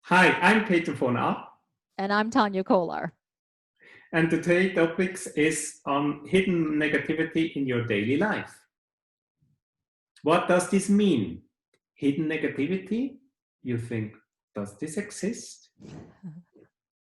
Hi, I'm Peter von A, And I'm Tania Kolar. and today's topic is on hidden negativity in your daily life. What does this mean? Hidden negativity? You think, does this exist?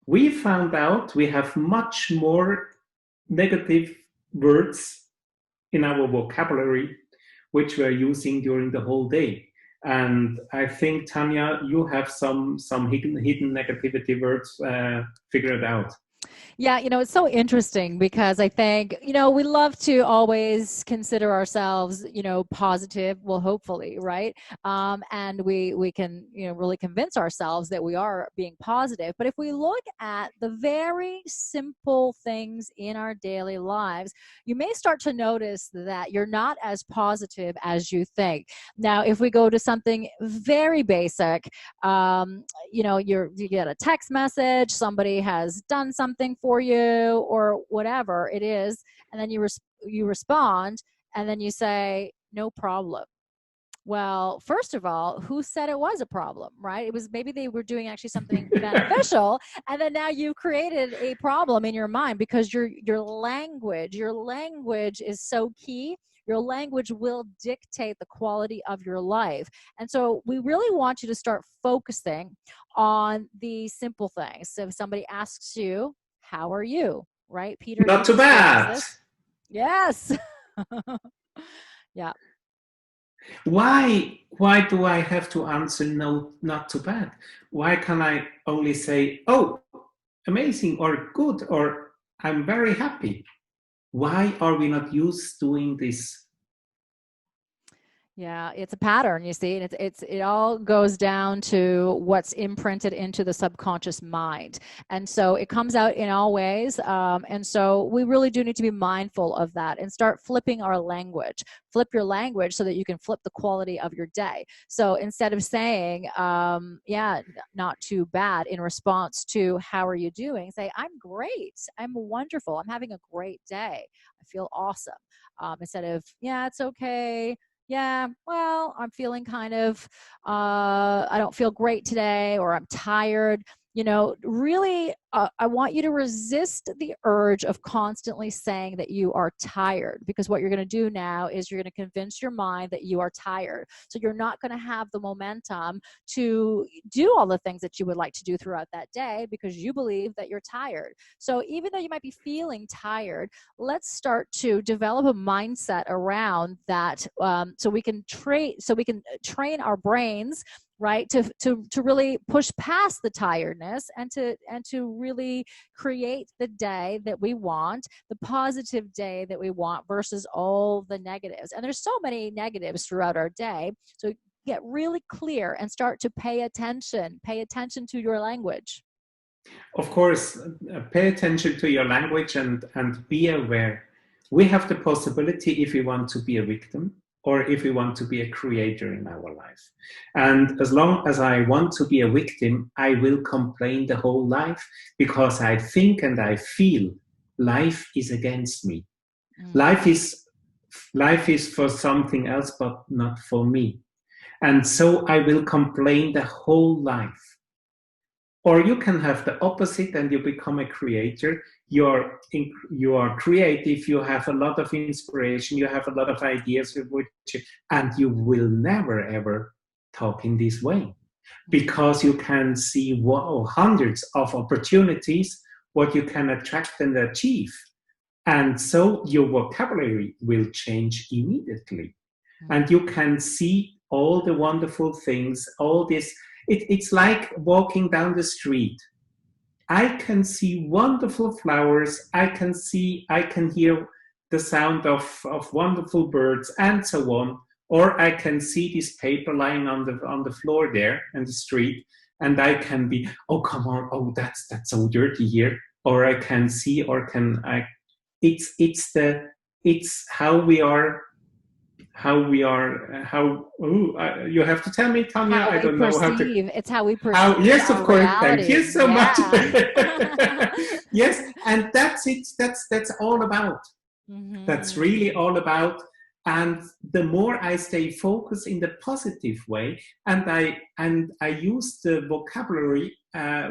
We found out we have much more negative words in our vocabulary, which we're using during the whole day. And I think, Tanya, you have some hidden negativity words figured out. Yeah, it's so interesting because I think, we love to always consider ourselves, positive, well, hopefully, right? And we can, really convince ourselves that we are being positive. But if we look at the very simple things in our daily lives, you may start to notice that you're not as positive as you think. Now, if we go to something very basic, you get a text message, somebody has done something for you or whatever it is, and then you respond, and then you say no problem. Well, first of all, who said it was a problem, right? It was, maybe they were doing actually something beneficial, and then now you've created a problem in your mind because your language is so key. Your language will dictate the quality of your life. And so we really want you to start focusing on the simple things. So if somebody asks you, how are you? Right? Peter Not too even shares bad. this. Yes. Yeah. Why do I have to answer no, not too bad? Why can I only say, oh, amazing or good or I'm very happy? Why are we not used doing this? Yeah, it's a pattern, you see, and it all goes down to what's imprinted into the subconscious mind, and so it comes out in all ways. And so we really do need to be mindful of that and start flipping our language. Flip your language so that you can flip the quality of your day. So instead of saying, "Yeah, not too bad," in response to "How are you doing?" say, "I'm great. I'm wonderful. I'm having a great day. I feel awesome." Instead of "Yeah, it's okay. Yeah, well, I'm feeling kind of, I don't feel great today, or I'm tired." Really, I want you to resist the urge of constantly saying that you are tired, because what you're going to do now is you're going to convince your mind that you are tired. So you're not going to have the momentum to do all the things that you would like to do throughout that day because you believe that you're tired. So even though you might be feeling tired, let's start to develop a mindset around that, so we can train our brains, right, to really push past the tiredness and to really create the day that we want, the positive day that we want, versus all the negatives. And there's so many negatives throughout our day, so get really clear and start to pay attention to your language. Of course, pay attention to your language and be aware. We have the possibility if we want to be a victim or if we want to be a creator in our life. And as long as I want to be a victim, I will complain the whole life because I think and I feel life is against me. Mm. Life is life is for something else, but not for me. And so I will complain the whole life. Or you can have the opposite and you become a creator. You are creative, you have a lot of inspiration, you have a lot of ideas, and you will never ever talk in this way Mm. because you can see, wow, hundreds of opportunities, what you can attract and achieve. And so your vocabulary will change immediately. And Mm. you can see all the wonderful things, all this. It's like walking down the street. I can see wonderful flowers. I can hear the sound of wonderful birds and so on. Or I can see this paper lying on the floor there in the street, and I can be, oh come on, oh that's so dirty here. Or I can see, or can I? It's how you have to tell me, Tanya. How I we don't know how to. perceive, it's how we How? perceive Yes, of our course. Thank you reality. so much. Yeah. Yes, and that's it. That's all about. That's Hmm. really all about. And the more I stay focused in the positive way, and I use the vocabulary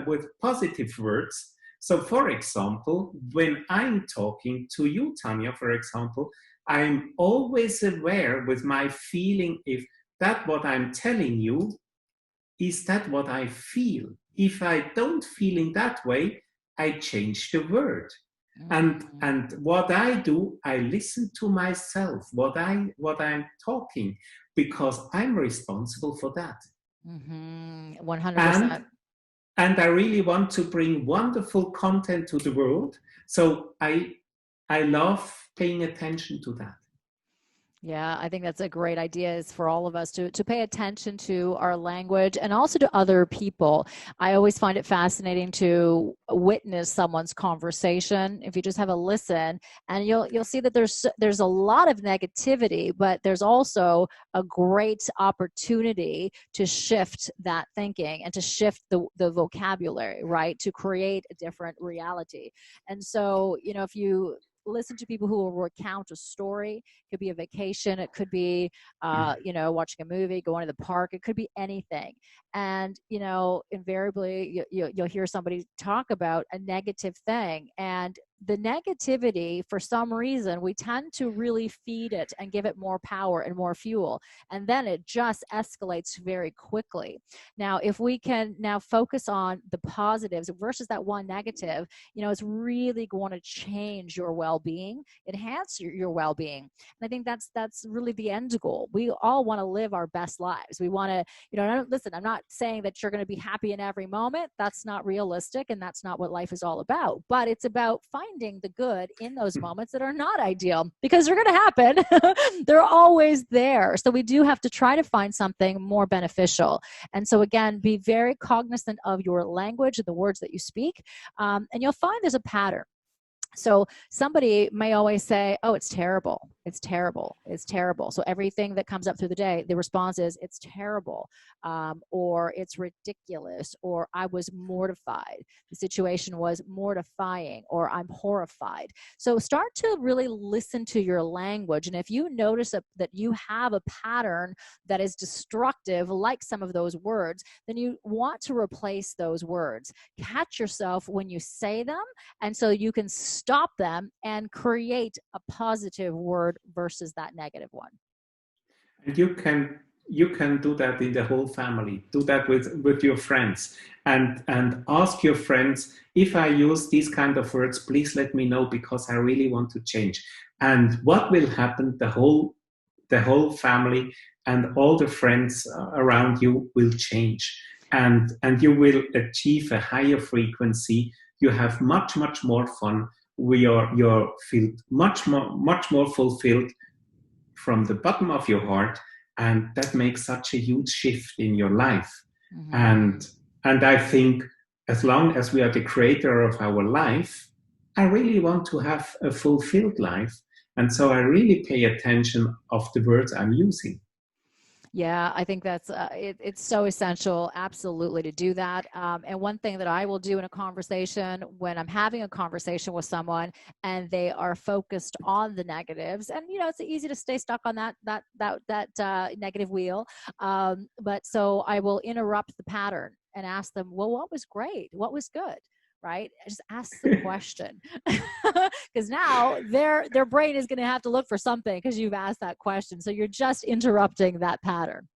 with positive words. So, for example, when I'm talking to you, Tania, for example, I'm always aware with my feeling if that what I'm telling you, is that what I feel? If I don't feel in that way, I change the word. And what I do, I listen to myself, what I'm talking, because I'm responsible for that. 100%. And I really want to bring wonderful content to the world. So I love paying attention to that. Yeah, I think that's a great idea, is for all of us to pay attention to our language and also to other people. I always find it fascinating to witness someone's conversation. If you just have a listen, and you'll see that there's a lot of negativity, but there's also a great opportunity to shift that thinking and to shift the vocabulary, right? To create a different reality. And so, if you listen to people who will recount a story. It could be a vacation. It could be, watching a movie, going to the park. It could be anything. And, invariably you'll hear somebody talk about a negative thing. And the negativity, for some reason, we tend to really feed it and give it more power and more fuel. And then it just escalates very quickly. Now, if we can now focus on the positives versus that one negative, it's really going to change your well-being, enhance your well-being. And I think that's really the end goal. We all want to live our best lives. We want to, listen, I'm not saying that you're going to be happy in every moment. That's not realistic, and that's not what life is all about. But it's about finding the good in those moments that are not ideal, because they're going to happen. They're always there. So we do have to try to find something more beneficial. And so again, be very cognizant of your language and the words that you speak. And you'll find there's a pattern. So somebody may always say, oh, it's terrible. It's terrible. It's terrible. So everything that comes up through the day, the response is, it's terrible, or it's ridiculous, or I was mortified. The situation was mortifying, or I'm horrified. So start to really listen to your language. And if you notice that you have a pattern that is destructive, like some of those words, then you want to replace those words. Catch yourself when you say them, and so you can stop them and create a positive word versus that negative one. And you can do that in the whole family. Do that with your friends, and ask your friends, if I use these kind of words, please let me know, because I really want to change. And what will happen? The whole family and all the friends around you will change, and you will achieve a higher frequency. You have much more fun. You're feel much more fulfilled from the bottom of your heart, and that makes such a huge shift in your life. And I think, as long as we are the creator of our life, I really want to have a fulfilled life, and so I really pay attention of the words I'm using. Yeah, I think that's it's so essential, absolutely, to do that. And one thing that I will do in a conversation, when I'm having a conversation with someone and they are focused on the negatives, and it's easy to stay stuck on that negative wheel. But so I will interrupt the pattern and ask them, well, what was great? What was good? Right? Just ask the question, because now their brain is going to have to look for something, because you've asked that question. So you're just interrupting that pattern.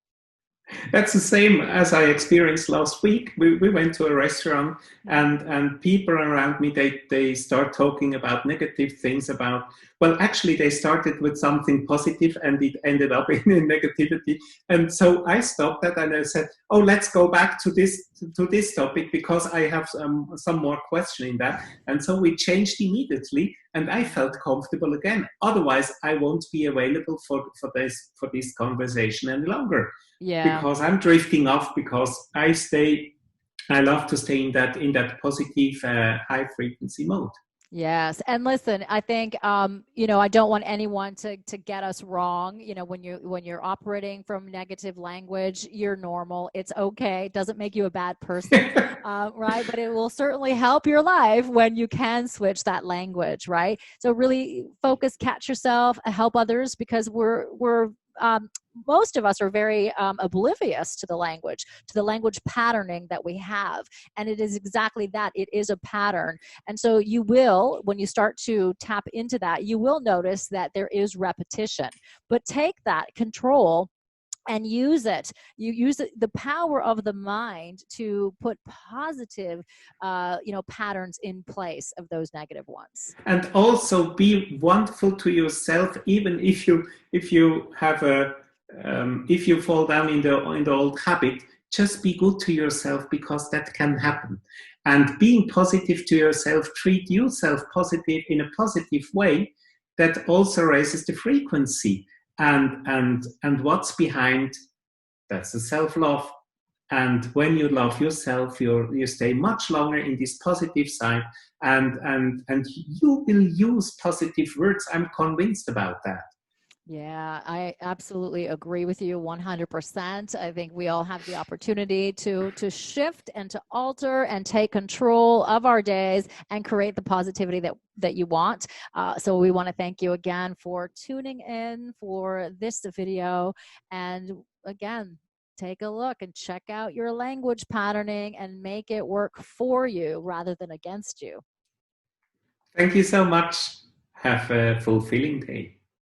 That's the same as I experienced last week. We went to a restaurant, and people around me, they start talking about negative things about, well, actually they started with something positive and it ended up in negativity. And so I stopped that and I said, oh, let's go back to this topic, because I have some more question in that. And so we changed immediately, and I felt comfortable again. Otherwise, I won't be available for this conversation any longer. Yeah. Because I'm drifting off, because I love to stay in that positive high frequency mode. Yes. And listen, I think, you know, I don't want anyone to get us wrong. You know, when you're operating from negative language, you're normal. It's okay. It doesn't make you a bad person, right? But it will certainly help your life when you can switch that language, right? So really focus, catch yourself, help others, because um, most of us are very oblivious to the language patterning that we have. And it is exactly that. It is a pattern. And so you will, when you start to tap into that, you will notice that there is repetition. But take that control and use it. You use it, the power of the mind to put positive, you know, patterns in place of those negative ones. And also be wonderful to yourself, even if you have a if you fall down in the old habit. Just be good to yourself, because that can happen. And being positive to yourself, treat yourself positive in a positive way, that also raises the frequency. And what's behind, that's the self-love. And when you love yourself, you stay much longer in this positive side, and you will use positive words. I'm convinced about that. Yeah, I absolutely agree with you 100%. I think we all have the opportunity to shift and to alter and take control of our days and create the positivity that you want. So we want to thank you again for tuning in for this video. And again, take a look and check out your language patterning and make it work for you rather than against you. Thank you so much. Have a fulfilling day.